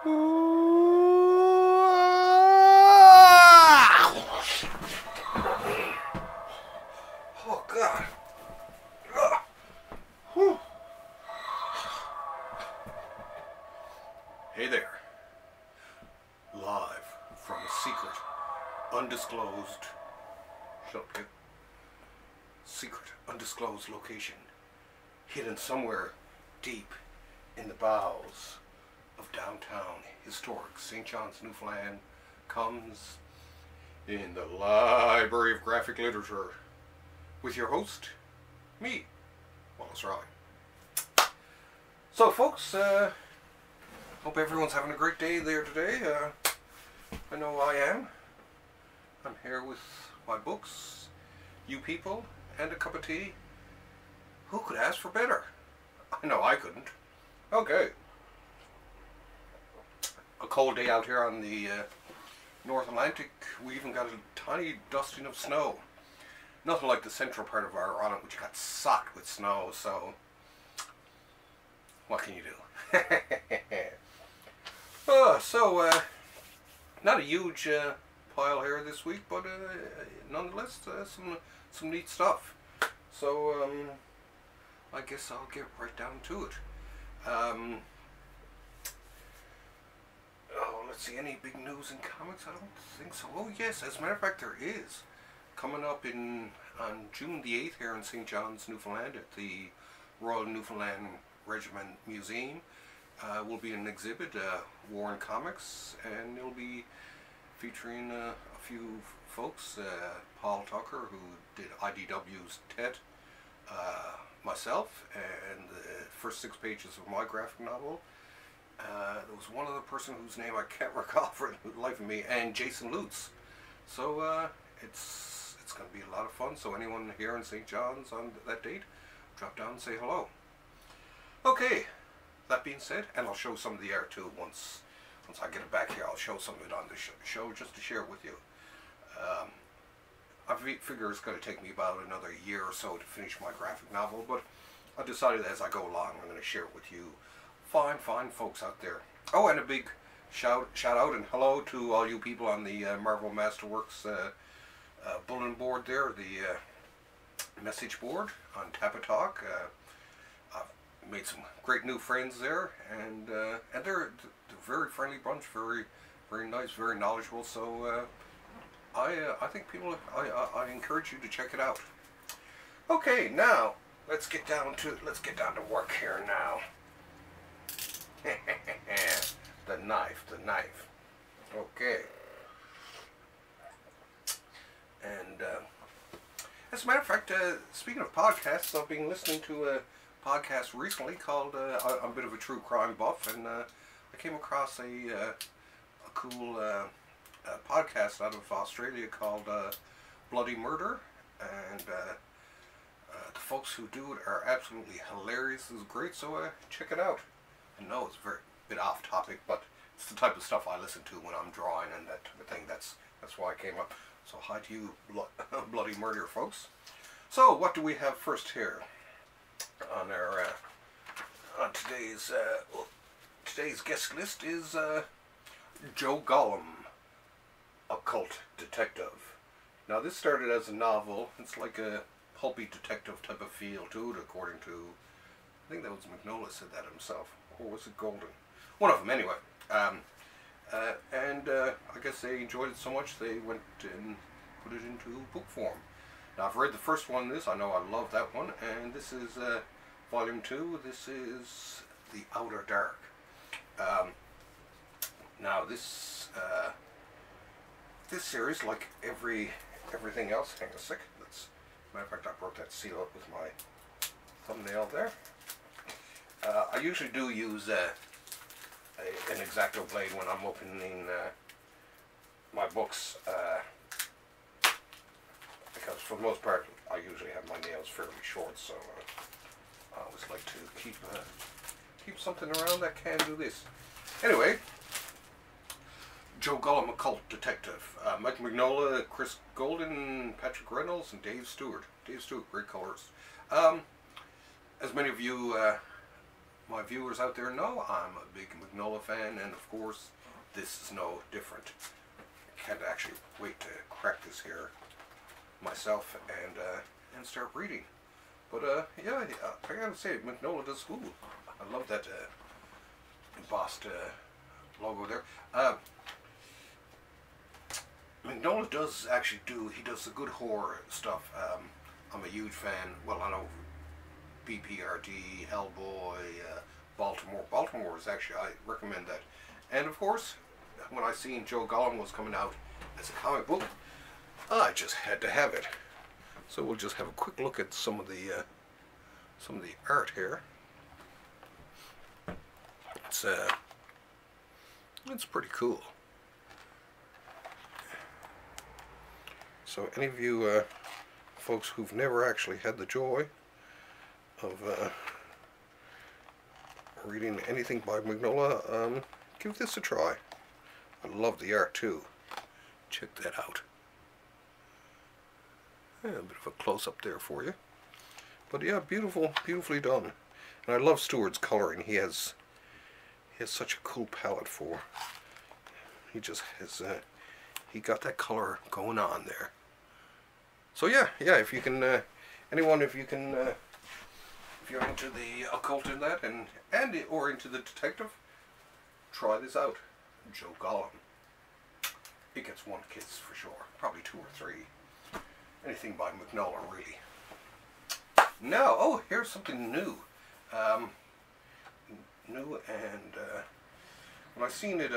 Oh God. Whew. Hey there. Live from a secret, undisclosed, location, hidden somewhere deep in the bowels of downtown historic St. John's, Newfoundland, comes in the Library of Graphic Literature with your host, me, Wallace Riley. So folks, hope everyone's having a great day there today. I know I am. I'm here with my books, you people, and a cup of tea. Who could ask for better? I know I couldn't. Okay. A cold day out here on the North Atlantic. We even got a tiny dusting of snow. Nothing like the central part of our island, which got socked with snow, so what can you do? Not a huge pile here this week, but nonetheless, some neat stuff. So, I guess I'll get right down to it. Oh, let's see, any big news in comics? I don't think so. Oh yes, as a matter of fact, there is. Coming up on June the 8th here in St. John's, Newfoundland, at the Royal Newfoundland Regiment Museum, will be an exhibit, War and Comics, and it'll be featuring a few folks, Paul Tucker, who did IDW's Tet, myself, and the first 6 pages of my graphic novel. There was one other person whose name I can't recall for the life of me, and Jason Lutz. So it's going to be a lot of fun. So anyone here in St. John's on that date, drop down and say hello. Okay, that being said, and I'll show some of the art too once I get it back here. I'll show some of it on the show just to share it with you. I figure it's going to take me about another year or so to finish my graphic novel, but I decided as I go along I'm going to share it with you fine folks out there. Oh, and a big shout out and hello to all you people on the Marvel Masterworks bulletin board there, the message board on Tappa Talk. I've made some great new friends there, and they're a very friendly bunch, very nice, very knowledgeable. So I think people, I encourage you to check it out. Okay, now let's get down to work here now. the knife. Okay. And as a matter of fact, speaking of podcasts, I've been listening to a podcast recently called I'm a bit of a true crime buff, and I came across a cool podcast out of Australia called Bloody Murder, and the folks who do it are absolutely hilarious. It's great, so check it out. I know it's a bit off topic, but it's the type of stuff I listen to when I'm drawing and that type of thing. That's why I came up. So hi to you, Bloody Murder folks. So what do we have first here on our on today's guest list is Joe Golem, Occult Detective. Now this started as a novel. It's like a pulpy detective type of feel to it, according to, I think that was Mignola said that himself, or was it Golden? One of them anyway. I guess they enjoyed it so much they went and put it into book form. Now I've read the first one. I know I love that one, and this is volume 2. This is The Outer Dark. Now this series, like everything else, hang on a sec. Matter of fact, I broke that seal up with my thumbnail there. I usually do use an X-Acto blade when I'm opening my books, because for the most part I usually have my nails fairly short, so I always like to keep something around that can do this. Anyway, Joe Golem, Occult Detective. Mike Mignola, Chris Golden, Patrick Reynolds, and Dave Stewart. Dave Stewart, great colors. As many of you my viewers out there know, I'm a big Mignola fan, and of course, this is no different. I can't actually wait to crack this here myself and start reading. But yeah, I gotta say, Mignola does cool. I love that embossed logo there. Mignola does actually he does the good horror stuff. I'm a huge fan. Well, I know BPRD, Hellboy, Baltimore. Baltimore is actually, I recommend that. And of course, when I seen Joe Golem was coming out as a comic book, I just had to have it. So we'll just have a quick look at some of the art here. It's pretty cool. So any of you folks who've never actually had the joy of reading anything by Mignola, give this a try. I love the art too. Check that out. Yeah, a bit of a close-up there for you. But yeah, beautifully done. And I love Stewart's coloring. He has such a cool palette for. He just has he got that color going on there. So yeah, if you can, anyone, if you're into the occult in that, or into the detective, try this out. Joe Golem. It gets one kiss for sure, probably 2 or 3. Anything by Mignola, really. Now, oh, here's something new. New, and when I seen it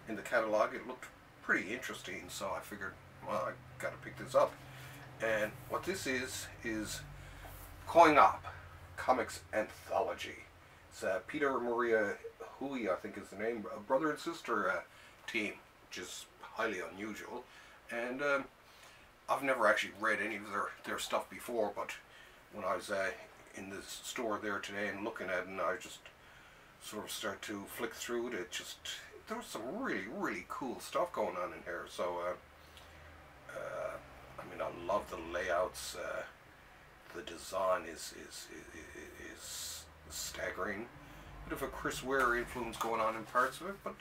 in the catalog, it looked pretty interesting, so I figured, well, I gotta pick this up. And what this is TOON OUT Comics Anthology. It's Peter and Maria Hoey, I think is the name, a brother and sister team, which is highly unusual. And I've never actually read any of their stuff before, but when I was in the store there today and looking at it, and I just sort of start to flick through it, there was some really cool stuff going on in here. So I mean, I love the layouts. The design is staggering. Bit of a Chris Ware influence going on in parts of it, but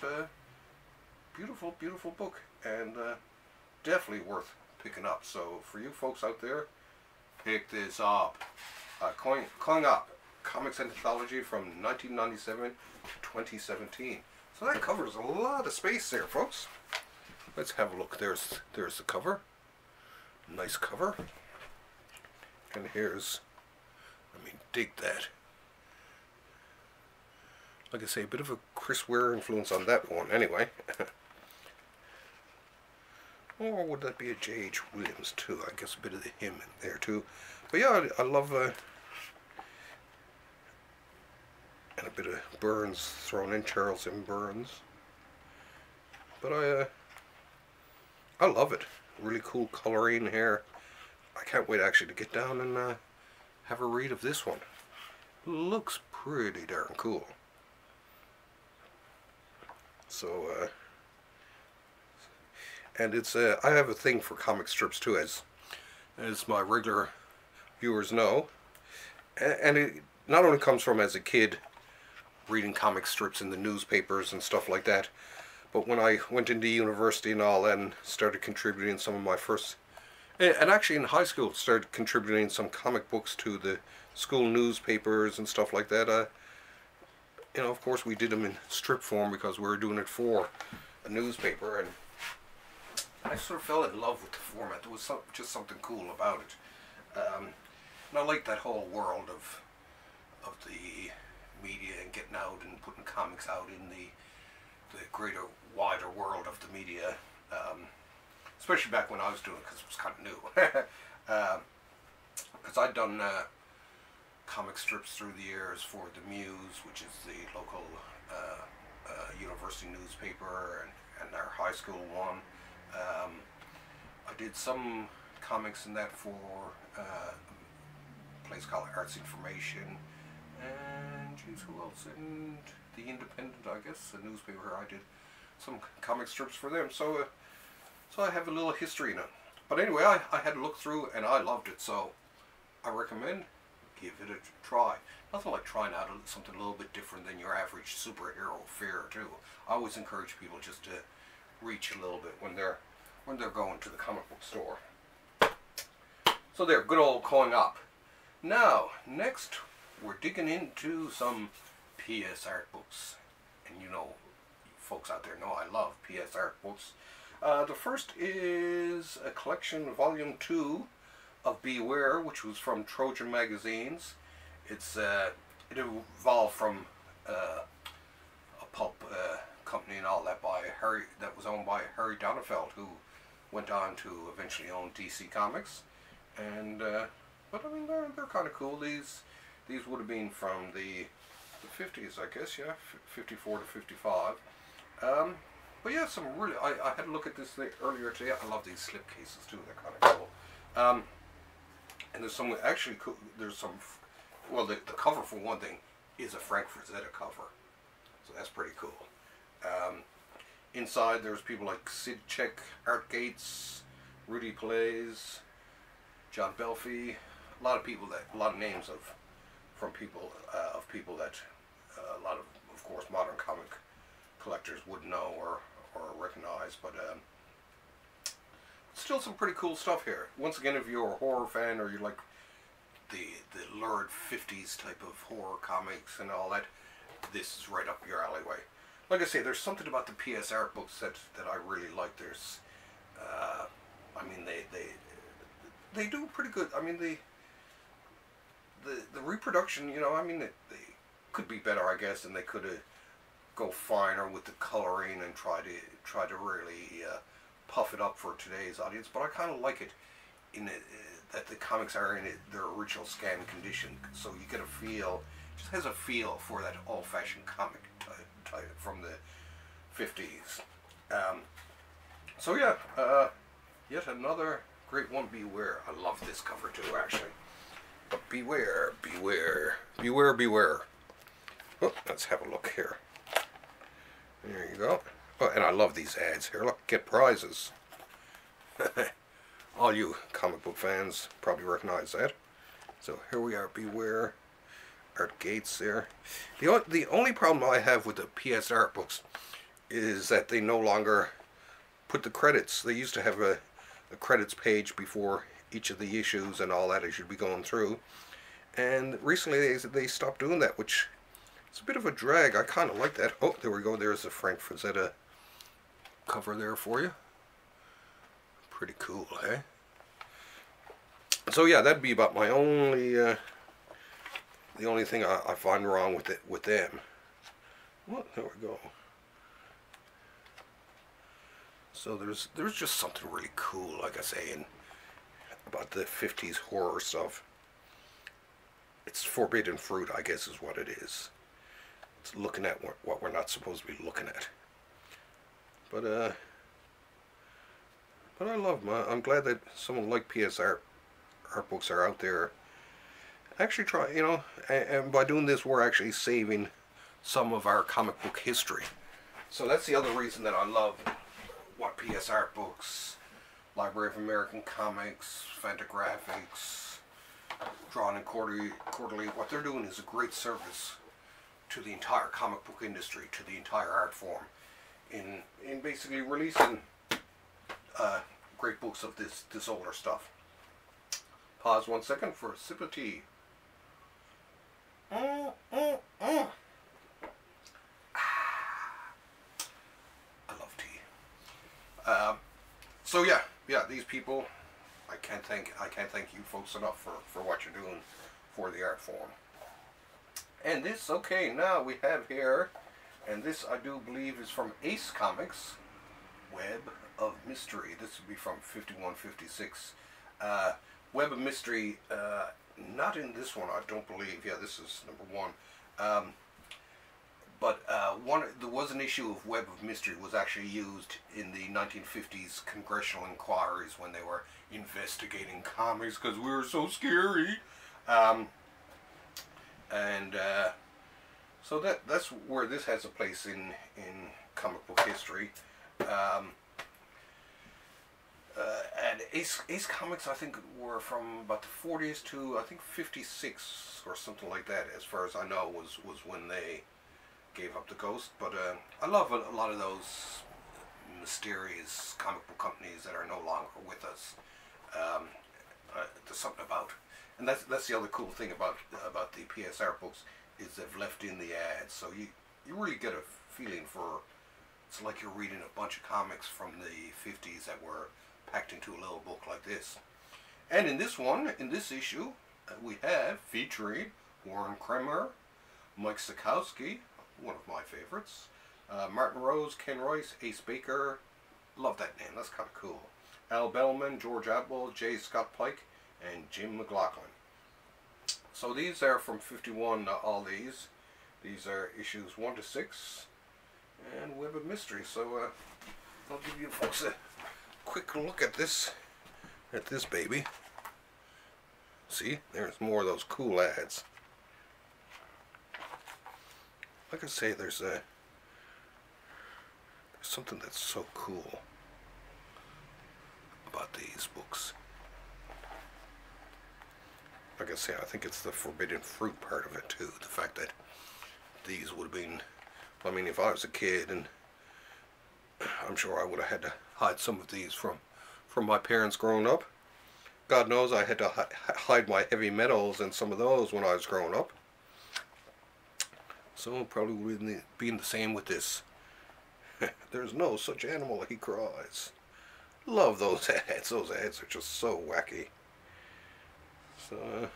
beautiful book, and definitely worth picking up. So for you folks out there, pick this up. TOON OUT Comics Anthology from 1997 to 2017. So that covers a lot of space there, folks. Let's have a look. There's the cover. Nice cover. And here's, I mean, dig that. Like I say, a bit of a Chris Ware influence on that one, anyway. Or would that be a J.H. Williams too? I guess a bit of the him in there too. But yeah, I love and a bit of Burns thrown in, Charles M. Burns. But I love it. Really cool coloring here. I can't wait actually to get down and have a read of this one. Looks pretty darn cool. So and it's I have a thing for comic strips too, as my regular viewers know, and it not only comes from as a kid reading comic strips in the newspapers and stuff like that, but when I went into university and all, and started contributing some of my first, and actually in high school started contributing some comic books to the school newspapers and stuff like that. You know, of course we did them in strip form because we were doing it for a newspaper, and I sort of fell in love with the format. There was just something cool about it. And I like that whole world of the media and getting out and putting comics out in the greater, wider world of the media. Especially back when I was doing it, because it was kind of new. Because I'd done comic strips through the years for the Muse, which is the local university newspaper, and our high school one. I did some comics in that for a place called Arts Information, and geez, who else? And the Independent, I guess, the newspaper. I did some comic strips for them, so I have a little history in it. But anyway, I had to look through, and I loved it, so I recommend give it a try. Nothing like trying out something a little bit different than your average superhero fare too. I always encourage people just to reach a little bit when they're going to the comic book store. So there, good old coin up. Now, next we're digging into some PS Artbooks. And you know, folks out there know I love PS Artbooks. The first is a collection, volume 2 of Beware, which was from Trojan Magazines. It evolved from a pulp company and all that that was owned by Harry Donenfeld, who went on to eventually own DC Comics. And but I mean, they're kind of cool. These would have been from the 50s, I guess, yeah, 54 to 55. But yeah, some really, I had a look at this earlier today. I love these slipcases too, they're kind of cool. And there's some, actually, there's some, well, the cover for one thing is a Frank Frazetta cover. So that's pretty cool. Inside there's people like Sid Check, Art Gates, Rudy Plays, John Belfi, a lot of names of people that a lot of course, modern comic collectors would know or recognize, but still some pretty cool stuff here. Once again, if you're a horror fan or you like the lurid 50s type of horror comics and all that, this is right up your alleyway. Like I say, there's something about the PS Artbooks that I really like. There's, I mean, they do pretty good. I mean, the reproduction, you know, I mean, they could be better, I guess, and they could go finer with the coloring and try to really puff it up for today's audience. But I kind of like it that the comics are in their original scan condition, so you get a feel. Just has a feel for that old-fashioned comic type from the 50s. So yeah, yet another great one. Beware. I love this cover too, actually. But beware, beware, beware, beware. Oh, let's have a look here. There you go. Oh, and I love these ads here. Look, get prizes. All you comic book fans probably recognize that. So here we are, Beware. Art Gates there. The only problem I have with the PS Artbooks is that they no longer put the credits. They used to have a credits page before each of the issues and all that as you'd be going through. And recently they stopped doing that, which is a bit of a drag. I kind of like that. Oh, there we go. There's the Frank Frazetta cover there for you. Pretty cool, eh? So yeah, that'd be about my only the only thing I find wrong with them. Well, there we go. So there's just something really cool, like I say, about the 50s horror stuff. It's forbidden fruit, I guess, is what it is. It's looking at what we're not supposed to be looking at. But I love them. I'm glad that someone like PS Artbooks are out there. Actually try, you know, and by doing this we're actually saving some of our comic book history. So that's the other reason that I love what PS Artbooks, Library of American Comics, Fantagraphics, Drawn and Quarterly, what they're doing is a great service to the entire comic book industry, to the entire art form, in basically releasing great books of this older stuff. Pause 1 second for a sip of tea. I love tea. So yeah, these people, I can't thank you folks enough for what you're doing for the art form. And this, okay, now we have here, and this I do believe is from Ace Comics, Web of Mystery. This would be from 51-56. Web of Mystery, not in this one, I don't believe. Yeah, this is number 1. But there was an issue of Web of Mystery was actually used in the 1950s congressional inquiries when they were investigating comics because we were so scary. So that's where this has a place in comic book history. And And Ace Comics, I think, were from about the 40s to, I think, 56 or something like that, as far as I know, was when they gave up the ghost. But I love a lot of those mysterious comic book companies that are no longer with us. There's something about, and that's the other cool thing about the PS Artbooks, is they've left in the ads, so you really get a feeling for, it's like you're reading a bunch of comics from the 50s that were packed into a little book like this. And in this issue, we have featuring Warren Kremer, Mike Sikowski, one of my favorites, Martin Rose, Ken Royce, Ace Baker, love that name, that's kind of cool, Al Bellman, George Atwell, J. Scott Pike, and Jim McLaughlin. So these are from 51, all these. These are issues 1 to 6, and Web of Mystery. So I'll give you folks a quick look at this baby. See, there's more of those cool ads. Like I say, there's something that's so cool about these books. Like I say, I think it's the forbidden fruit part of it too. The fact that these would have been, I mean, if I was a kid, and I'm sure I would have had to hide some of these from my parents growing up. God knows I had to hide my heavy metals and some of those when I was growing up. So it probably would have been the same with this. There's no such animal, he cries. Love those ads. Those ads are just so wacky. So,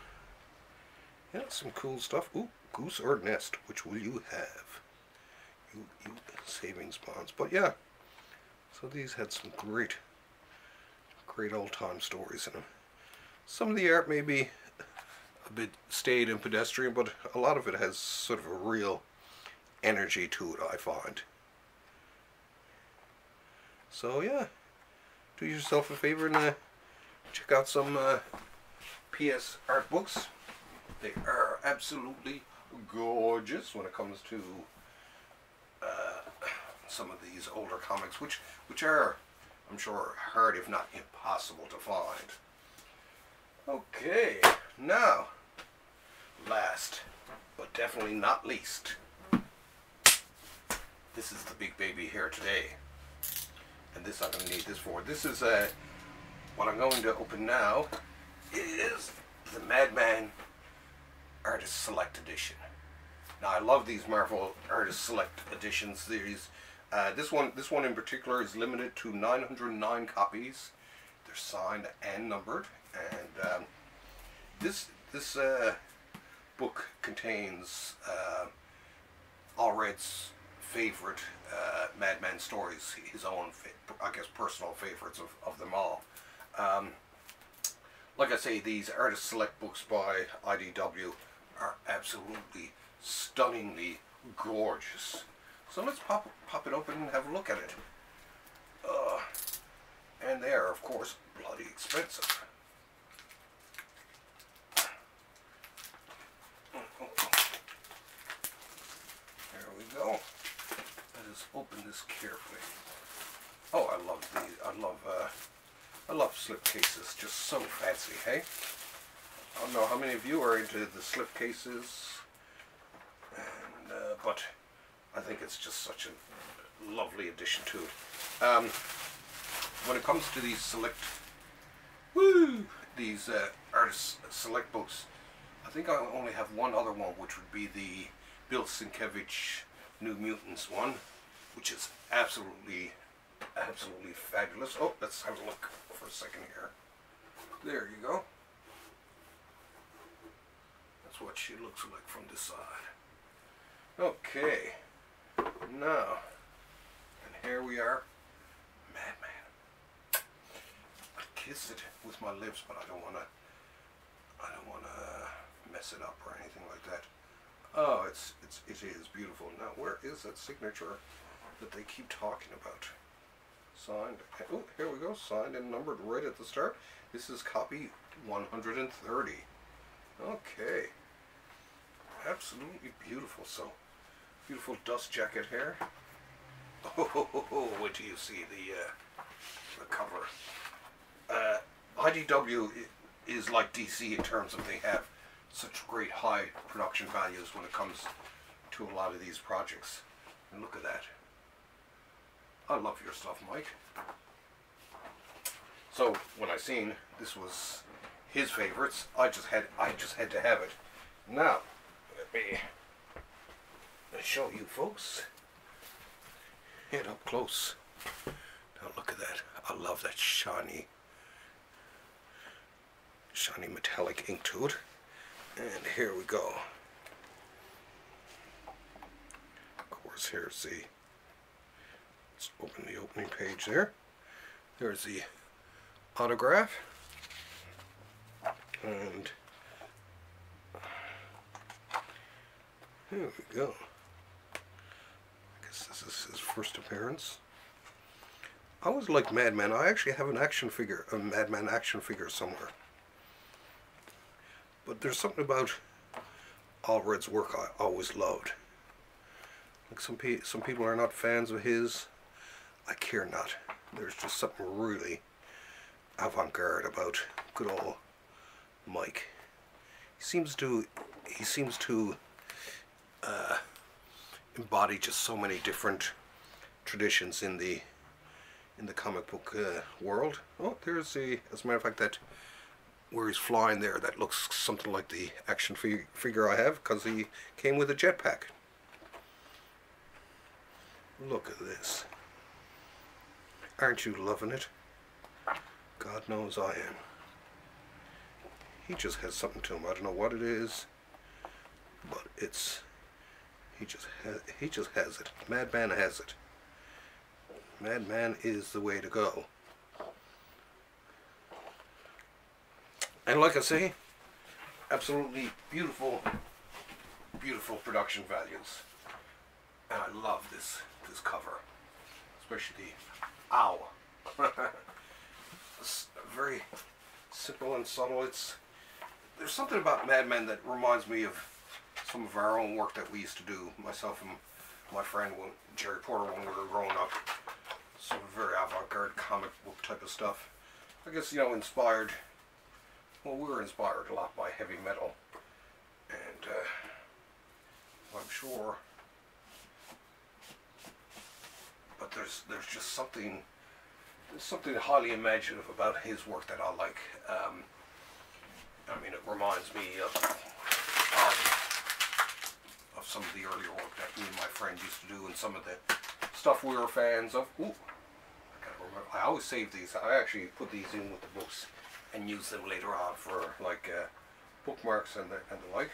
yeah, some cool stuff. Ooh, Goose or Nest, which will you have? You savings bonds. But yeah, so these had some great old-time stories in them. Some of the art may be a bit staid and pedestrian, but a lot of it has sort of a real energy to it, I find. So yeah, do yourself a favor and check out some PS Artbooks. They are absolutely gorgeous when it comes to some of these older comics, which are, I'm sure, hard if not impossible to find. Okay, now, last but definitely not least, this is the big baby here today, and this I'm going to need this for. This is what I'm going to open now is the Madman Artist Select Edition. Now I love these Marvel Artist Select editions. This one in particular is limited to 909 copies. They're signed and numbered, and this book contains Allred's favorite Madman stories, his own, I guess, personal favorites of them all. Like I say, these Artist Select books by IDW are absolutely stunningly gorgeous. So let's pop it open and have a look at it. And they are, of course, bloody expensive. There we go. Let us open this carefully. Oh, I love these. I love slipcases. Just so fancy, hey? I don't know how many of you are into the slipcases, and but I think it's just such a lovely addition to it. When it comes to these Artist Select books, I think I only have one other one, which would be the Bill Sienkiewicz New Mutants one, which is absolutely fabulous. Oh, let's have a look for a second here. There you go. That's what she looks like from this side. Okay, now, and here we are, Madman. I kiss it with my lips, but I don't want to mess it up or anything like that. Oh, it is beautiful. Now, where is that signature that they keep talking about? Signed. Oh, here we go. Signed and numbered right at the start. This is copy 130. Okay. Absolutely beautiful. So, beautiful dust jacket here. Oh, wait till you see the cover. IDW is like DC in terms of they have such great high production values when it comes to a lot of these projects. And look at that. I love your stuff, Mike. So when I seen this was his favorites, I just had to have it. Now, let me show you folks. Head up close. Now look at that. I love that shiny metallic ink to it. And here we go. Of course, here's the, let's open the opening page there. There's the autograph. And here we go. I guess this is his first appearance. I always liked Madman. I actually have an action figure, a Madman action figure somewhere. But there's something about Allred's work I always loved. Like some people are not fans of his. I care not. There's just something really avant-garde about good old Mike. He seems to embody just so many different traditions in the comic book world. Oh, there's the, as a matter of fact, that where he's flying there, that looks something like the action figure I have, because he came with a jetpack. Look at this. Aren't you loving it? God knows I am. He just has something to him. I don't know what it is, but it's, he just has it. Madman has it. Madman is the way to go. And like I say, absolutely beautiful, beautiful production values. And I love this cover, especially the ow. It's very simple and subtle. There's something about Madman that reminds me of some of our own work that we used to do, myself and my friend Jerry Porter, when we were growing up. Some very avant-garde comic book type of stuff. I guess, you know, inspired. Well, we were inspired a lot by heavy metal, and I'm sure. But there's just something highly imaginative about his work that I like. I mean, it reminds me of some of the earlier work that me and my friend used to do, and some of the stuff we were fans of. Ooh, I gotta remember. I always save these. I actually put these in with the books and use them later on for like bookmarks and the like.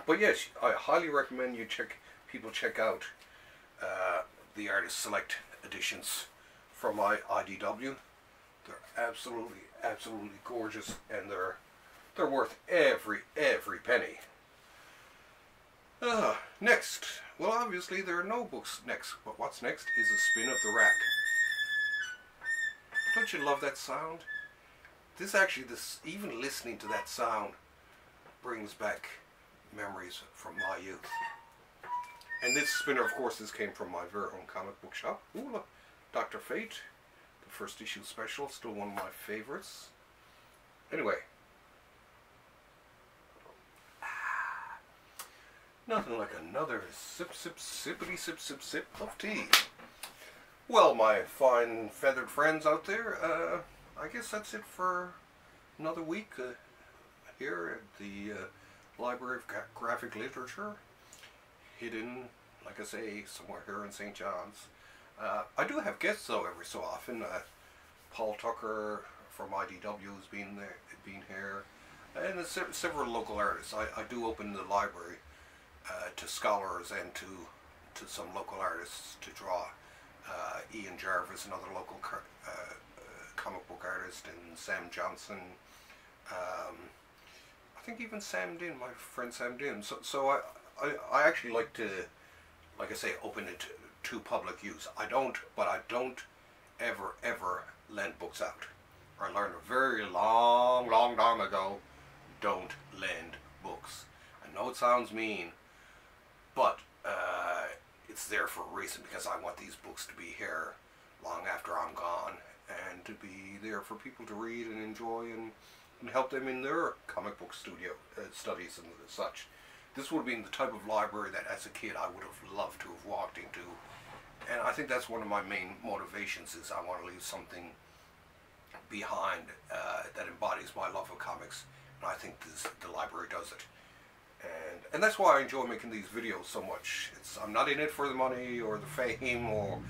But yes, I highly recommend people check out the Artist Select editions from my IDW. They're absolutely gorgeous, and they're worth every penny. Next, well, obviously there are no books next, but what's next is a spin of the rack. Don't you love that sound? Even listening to that sound brings back memories from my youth. And this spinner, of course, came from my very own comic book shop. Ooh, look, Dr. Fate, the first issue special, still one of my favorites. Anyway, nothing like another sippity sip of tea. Well, my fine feathered friends out there, I guess that's it for another week here at the Library of Graphic Literature, hidden, like I say, somewhere here in St. John's. I do have guests though every so often. Paul Tucker from IDW has been here, and several local artists. I do open the library to scholars and to some local artists to draw. Ian Jarvis, another local comic book artist, and Sam Johnson. I think even Sam Din, my friend Sam Din. So I actually like to, like I say, open it to public use. I don't ever lend books out. I learned a very long time ago, don't lend books. I know it sounds mean, but it's there for a reason, because I want these books to be here long after I'm gone, and to be there for people to read and enjoy and help them in their comic book studio studies and such. This would have been the type of library that as a kid I would have loved to have walked into, and I think that's one of my main motivations, is I want to leave something behind that embodies my love of comics, and I think the library does it. And that's why I enjoy making these videos so much. I'm not in it for the money or the fame or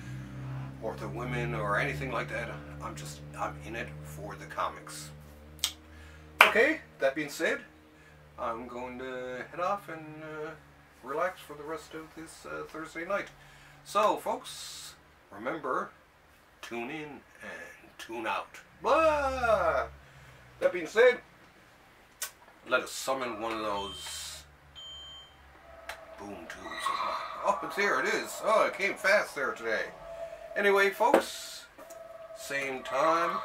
the women or anything like that. I'm in it for the comics. Okay, that being said, I'm going to head off and relax for the rest of this Thursday night. So, folks, remember, tune in and tune out. Blah! That being said, let us summon one of those boom tubes of mine. Oh, it's here, it is. Oh, it came fast there today. Anyway, folks, same time,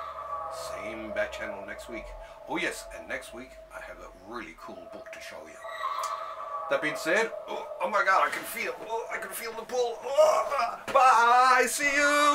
same bat channel next week. Oh yes, and next week I have a really cool book to show you. That being said, oh my God, I can feel the pull. Oh, bye, see you.